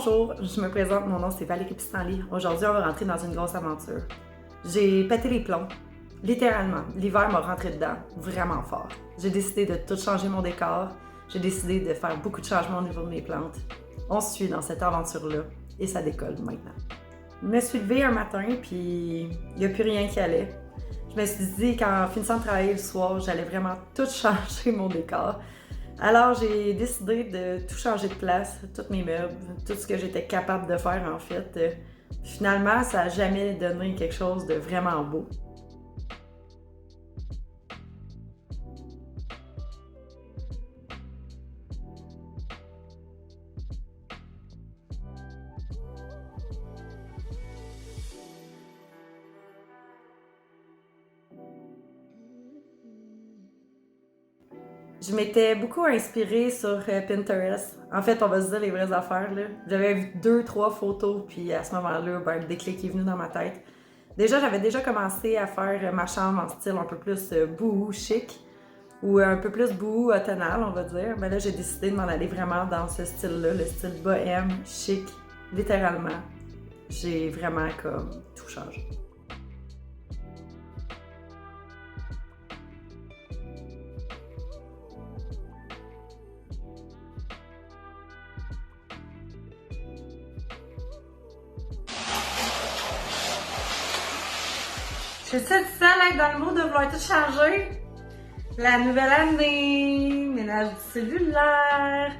Bonjour, je me présente, mon nom c'est Valérie Pissenlit. Aujourd'hui, on va rentrer dans une grosse aventure. J'ai pété les plombs, littéralement. L'hiver m'a rentré dedans, vraiment fort. J'ai décidé de tout changer mon décor. J'ai décidé de faire beaucoup de changements au niveau de mes plantes. On se suit dans cette aventure-là et ça décolle maintenant. Je me suis levée un matin, puis il n'y a plus rien qui allait. Je me suis dit qu'en finissant de travailler le soir, j'allais vraiment tout changer mon décor. Alors, j'ai décidé de tout changer de place, tous mes meubles, tout ce que j'étais capable de faire en fait. Finalement, ça n'a jamais donné quelque chose de vraiment beau. Je m'étais beaucoup inspirée sur Pinterest. En fait, on va se dire les vraies affaires, là. J'avais vu 2-3 photos, puis à ce moment-là, le déclic est venu dans ma tête. J'avais déjà commencé à faire ma chambre en style un peu plus boho chic, ou un peu plus boho automnal, on va dire. Mais là, j'ai décidé de m'en aller vraiment dans ce style-là, le style bohème, chic, littéralement. J'ai vraiment comme tout changé. Je suis toute seule à être dans le mood de vouloir tout changer. La nouvelle année, ménage du cellulaire,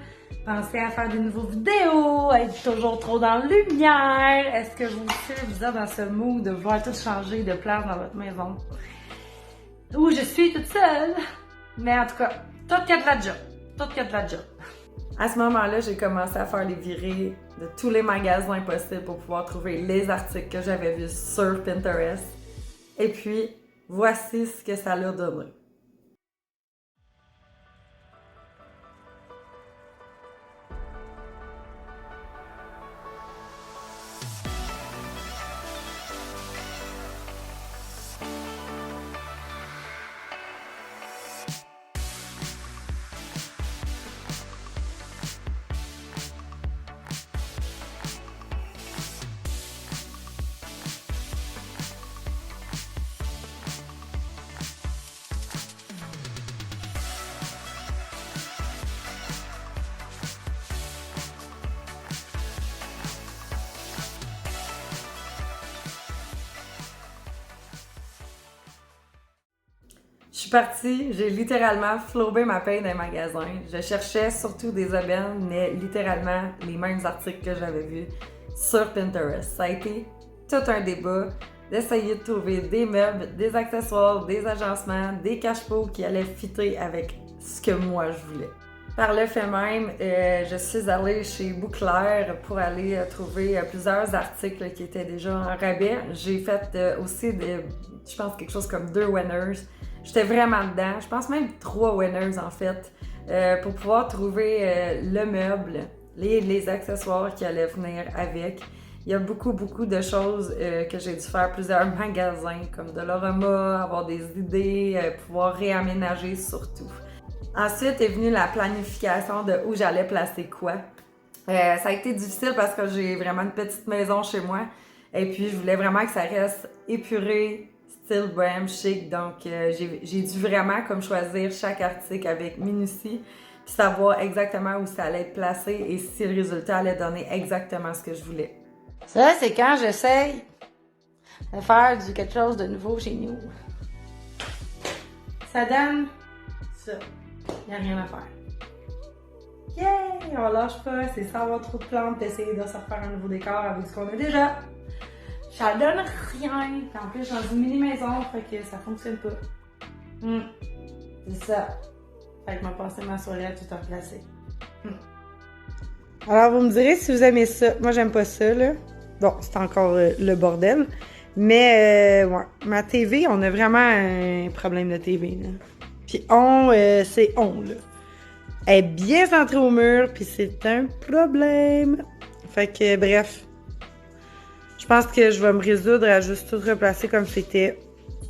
penser à faire des nouveaux vidéos, être toujours trop dans la lumière. Est-ce que vous aussi, vous êtes dans ce mood de vouloir tout changer de place dans votre maison? Ou je suis toute seule. Mais en tout cas, tout qu'il y a de la job. Tout qu'il y a de la job. À ce moment-là, j'ai commencé à faire les virées de tous les magasins possibles pour pouvoir trouver les articles que j'avais vus sur Pinterest. Et puis, voici ce que ça l'a donné. Je suis partie, j'ai littéralement flobé ma paye dans les magasins. Je cherchais surtout des aubaines, mais littéralement les mêmes articles que j'avais vus sur Pinterest. Ça a été tout un débat d'essayer de trouver des meubles, des accessoires, des agencements, des cache-pots qui allaient fitter avec ce que moi je voulais. Par le fait même, je suis allée chez Bouclair pour aller trouver plusieurs articles qui étaient déjà en rabais. J'ai fait aussi, je pense, quelque chose comme 2 winners. J'étais vraiment dedans, je pense même 3 winners en fait, pour pouvoir trouver le meuble, les accessoires qui allaient venir avec. Il y a beaucoup de choses que j'ai dû faire plusieurs magasins, comme de l'Orama, avoir des idées, pouvoir réaménager surtout. Ensuite est venue la planification de où j'allais placer quoi. Ça a été difficile parce que j'ai vraiment une petite maison chez moi et puis je voulais vraiment que ça reste épuré, style bohème chic, donc j'ai dû vraiment comme choisir chaque article avec minutie puis savoir exactement où ça allait être placé et si le résultat allait donner exactement ce que je voulais. Ça, c'est quand j'essaye de faire quelque chose de nouveau chez nous. Ça donne ça. Il n'y a rien à faire. Yay! On lâche pas, c'est sans avoir trop de plantes, d'essayer de se refaire un nouveau décor avec ce qu'on a déjà. Ça donne rien. En plus, je suis dans une mini-maison, fait que ça fonctionne pas. C'est ça. Fait que je vais passer ma soirée à tout replacer. Alors, vous me direz si vous aimez ça. Moi, j'aime pas ça, là. Bon, c'est encore le bordel. Mais, ouais, ma TV, on a vraiment un problème de TV, là. Puis c'est là. Elle est bien centrée au mur, puis c'est un problème. Fait que, bref. Je pense que je vais me résoudre à juste tout replacer comme c'était.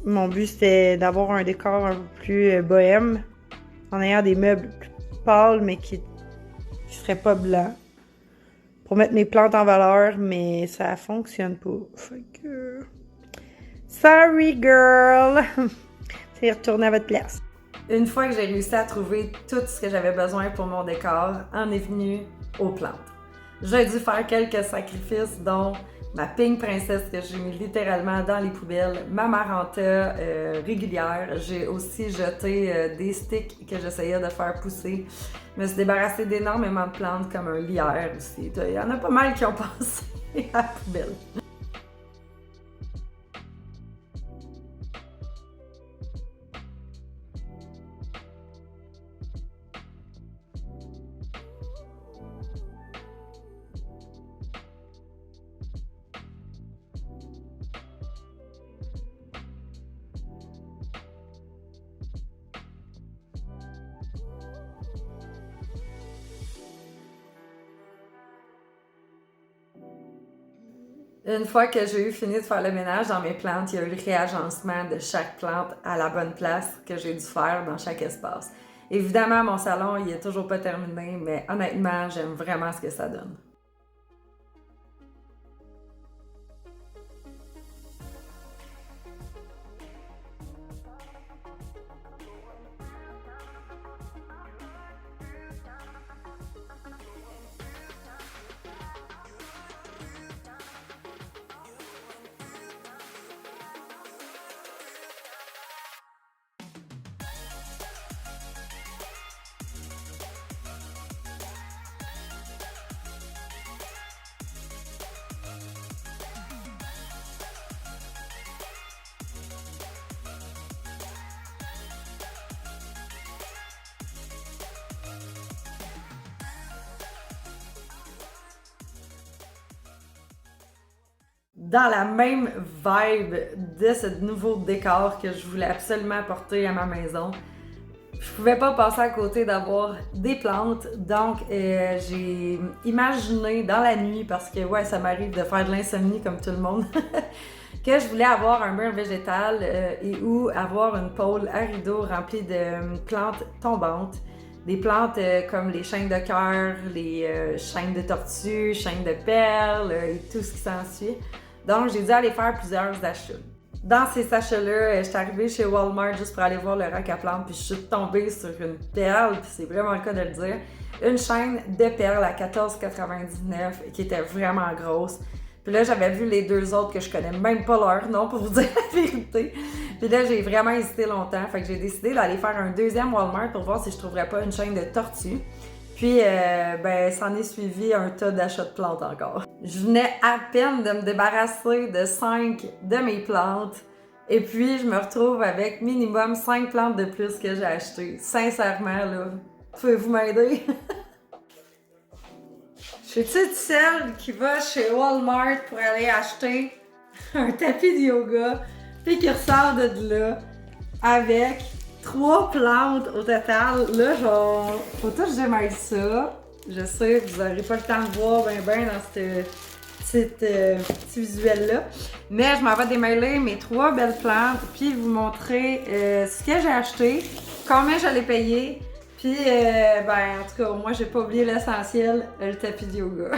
Mon but, c'était d'avoir un décor un peu plus bohème, en ayant des meubles plus pâles, mais qui seraient pas blancs. pour mettre mes plantes en valeur, mais ça fonctionne pas. Fait que... Sorry, girl! C'est retourner à votre place. Une fois que j'ai réussi à trouver tout ce que j'avais besoin pour mon décor, en est venu aux plantes. J'ai dû faire quelques sacrifices, dont ma pink princesse que j'ai mis littéralement dans les poubelles, ma maranta régulière. J'ai aussi jeté des sticks que j'essayais de faire pousser. Je me suis débarrassée d'énormément de plantes comme un lierre aussi. Il y en a pas mal qui ont passé à la poubelle. Une fois que j'ai eu fini de faire le ménage dans mes plantes, il y a eu le réagencement de chaque plante à la bonne place que j'ai dû faire dans chaque espace. Évidemment, mon salon, il est toujours pas terminé, mais honnêtement, j'aime vraiment ce que ça donne. Dans la même vibe de ce nouveau décor que je voulais absolument apporter à ma maison, je pouvais pas passer à côté d'avoir des plantes, donc j'ai imaginé dans la nuit, parce que ouais, ça m'arrive de faire de l'insomnie comme tout le monde, que je voulais avoir un mur végétal et ou avoir une pôle à rideaux remplie de plantes tombantes. Des plantes comme les chênes de cœur, les chênes de tortue, chênes de perles et tout ce qui s'ensuit. Donc, j'ai dû aller faire plusieurs achats. Dans ces sachets-là, je suis arrivée chez Walmart juste pour aller voir le rack à plantes, puis je suis tombée sur une perle, puis c'est vraiment le cas de le dire. Une chaîne de perles à 14,99 qui était vraiment grosse. Puis là, j'avais vu les deux autres que je connais même pas leur nom pour vous dire la vérité. Puis là, j'ai vraiment hésité longtemps. Fait que j'ai décidé d'aller faire un deuxième Walmart pour voir si je trouverais pas une chaîne de tortues. Puis, s'en est suivi un tas d'achats de plantes encore. Je venais à peine de me débarrasser de 5 de mes plantes. Et puis, je me retrouve avec minimum 5 plantes de plus que j'ai achetées. Sincèrement, là, pouvez-vous m'aider? Je suis-tu celle qui va chez Walmart pour aller acheter un tapis de yoga, puis qui ressort de là avec 3 plantes au total. Là, genre, faut tout que j'aime ça. Je sais, vous n'aurez pas le temps de voir ben dans cette petit visuel-là. Mais je m'en vais démêler mes 3 belles plantes, puis vous montrer ce que j'ai acheté, combien je l'ai payé, puis en tout cas, moi, j'ai pas oublié l'essentiel, le tapis de yoga.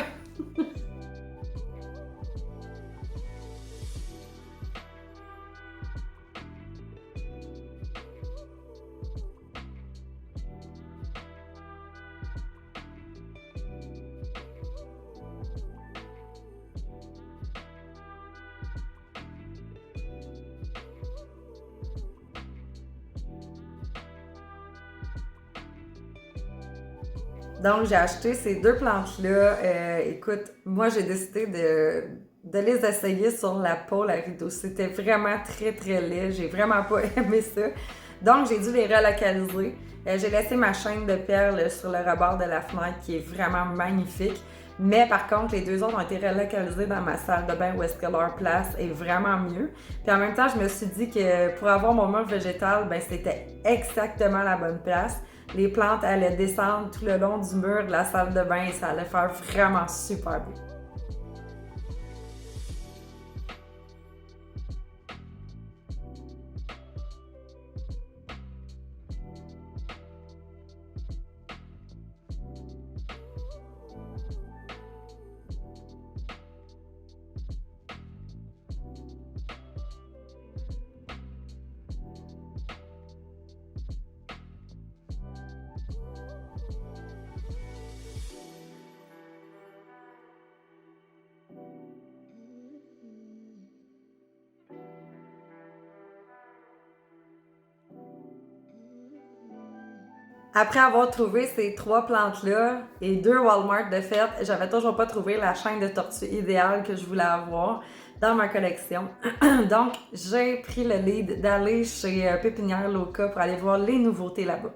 Donc, j'ai acheté ces 2 plantes-là. Écoute, moi, j'ai décidé de les essayer sur la pôle à rideau. C'était vraiment très, très laid. J'ai vraiment pas aimé ça. Donc, j'ai dû les relocaliser. J'ai laissé ma chaîne de perles sur le rebord de la fenêtre qui est vraiment magnifique. Mais par contre, les 2 autres ont été relocalisés dans ma salle de bain où est-ce que leur place est vraiment mieux. Puis en même temps, je me suis dit que pour avoir mon mur végétal, c'était exactement la bonne place. Les plantes allaient descendre tout le long du mur de la salle de bain et ça allait faire vraiment super beau. Après avoir trouvé ces 3 plantes-là et 2 Walmart de fait, j'avais toujours pas trouvé la chaîne de tortue idéale que je voulais avoir dans ma collection. Donc, j'ai pris le lead d'aller chez Pépinière Loca pour aller voir les nouveautés là-bas.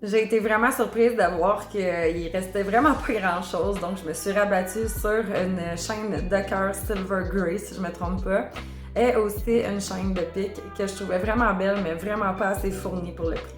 J'ai été vraiment surprise de voir qu'il restait vraiment pas grand-chose, donc je me suis rabattue sur une chaîne de cœur Silver Grey, si je me trompe pas, et aussi une chaîne de pique que je trouvais vraiment belle, mais vraiment pas assez fournie pour le prix.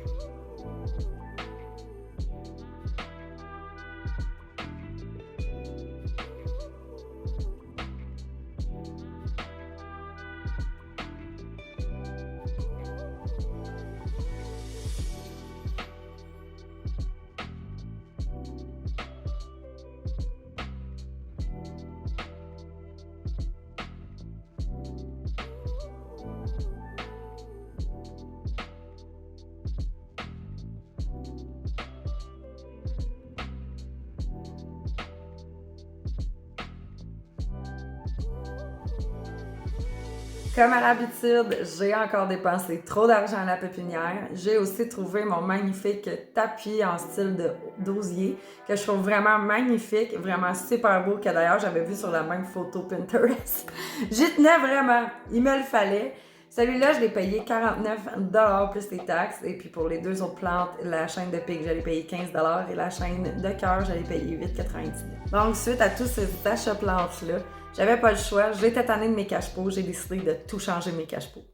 Comme à l'habitude, j'ai encore dépensé trop d'argent à la pépinière. J'ai aussi trouvé mon magnifique tapis en style d'osier que je trouve vraiment magnifique, vraiment super beau, que d'ailleurs j'avais vu sur la même photo Pinterest. J'y tenais vraiment, il me le fallait. Celui-là, je l'ai payé 49$ plus les taxes. Et puis pour les deux autres plantes, la chaîne de pique, j'allais payer 15$ et la chaîne de cœur, j'allais payer 8,99$. Donc suite à tous ces achats plantes-là, j'avais pas le choix, j'étais tannée de mes cache-pots, j'ai décidé de tout changer mes cache-pots.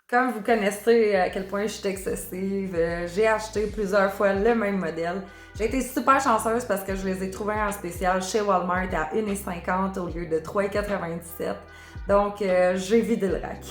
Comme vous connaissez à quel point je suis excessive, j'ai acheté plusieurs fois le même modèle. J'ai été super chanceuse parce que je les ai trouvés en spécial chez Walmart à 1,50$ au lieu de 3,97$. Donc, j'ai vidé le rack.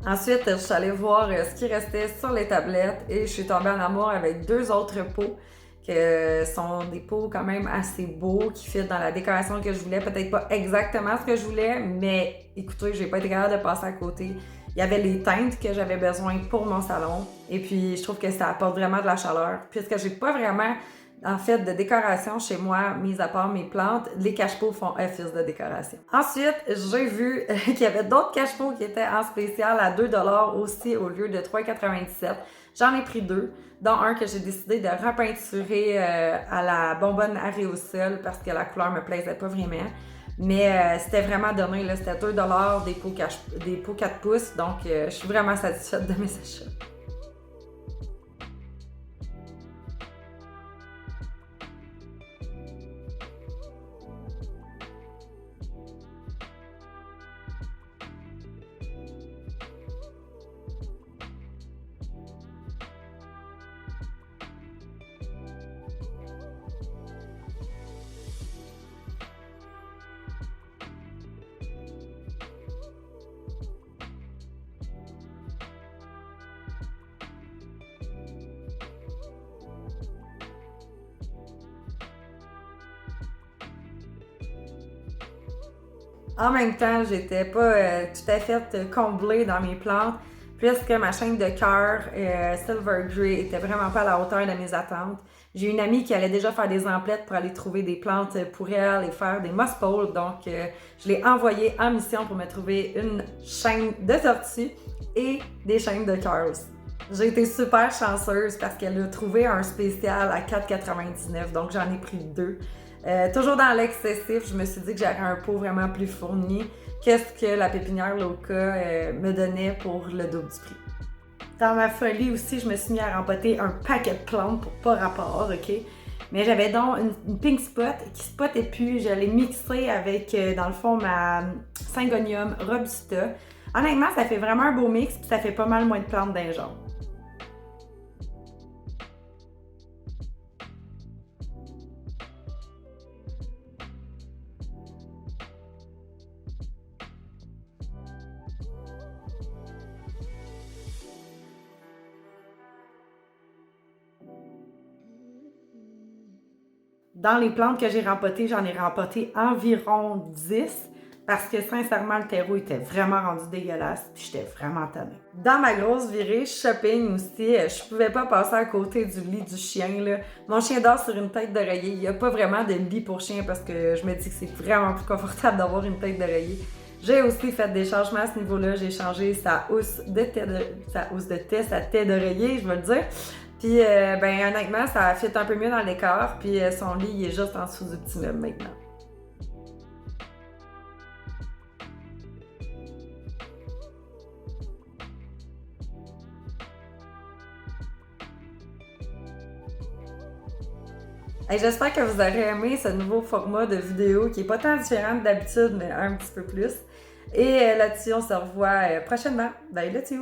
Ensuite, je suis allée voir ce qui restait sur les tablettes et je suis tombée en amour avec deux autres pots que sont des pots quand même assez beaux qui fit dans la décoration que je voulais. Peut-être pas exactement ce que je voulais, mais écoutez, j'ai pas été capable de passer à côté. Il y avait les teintes que j'avais besoin pour mon salon et puis je trouve que ça apporte vraiment de la chaleur puisque j'ai pas vraiment en fait de décoration chez moi, mis à part mes plantes, les cache-pots font office de décoration. Ensuite, j'ai vu qu'il y avait d'autres cache-pots qui étaient en spécial à 2$ aussi au lieu de 3,97$. J'en ai pris deux, dont un que j'ai décidé de repeinturer à la bonbonne aréosol parce que la couleur me plaisait pas vraiment. Mais c'était vraiment donné, là, c'était 2$ des pots 4 pouces, donc je suis vraiment satisfaite de mes achats. En même temps, j'étais pas tout à fait comblée dans mes plantes, puisque ma chaîne de cœur Silver Grey était vraiment pas à la hauteur de mes attentes. J'ai une amie qui allait déjà faire des emplettes pour aller trouver des plantes pour elle et faire des moss poles, donc je l'ai envoyée en mission pour me trouver une chaîne de tortues et des chaînes de cœur aussi. J'ai été super chanceuse parce qu'elle a trouvé un spécial à 4,99$, donc j'en ai pris 2. Toujours dans l'excessif, je me suis dit que j'aurais un pot vraiment plus fourni. Qu'est-ce que la pépinière Loka me donnait pour le double du prix. Dans ma folie aussi, je me suis mis à rempoter un paquet de plantes pour pas rapport, ok? Mais j'avais donc une pink spot qui spottait plus. Je l'ai mixée avec, dans le fond, ma Syngonium robusta. Honnêtement, ça fait vraiment un beau mix puis ça fait pas mal moins de plantes d'un genre. Dans les plantes que j'ai rempotées, j'en ai rempoté environ 10 parce que sincèrement, le terreau était vraiment rendu dégueulasse puis j'étais vraiment tannée. Dans ma grosse virée shopping aussi, je pouvais pas passer à côté du lit du chien, là. Mon chien dort sur une tête d'oreiller. Il n'y a pas vraiment de lit pour chien parce que je me dis que c'est vraiment plus confortable d'avoir une tête d'oreiller. J'ai aussi fait des changements à ce niveau-là. J'ai changé sa housse de thé, sa tête d'oreiller, je vais le dire. Puis, ben honnêtement, ça fit un peu mieux dans le décor. Puis, son lit, il est juste en dessous du petit meuble maintenant. Hey, j'espère que vous aurez aimé ce nouveau format de vidéo qui est pas tant différent que d'habitude, mais un petit peu plus. Et là-dessus, on se revoit prochainement. Bye là-dessus!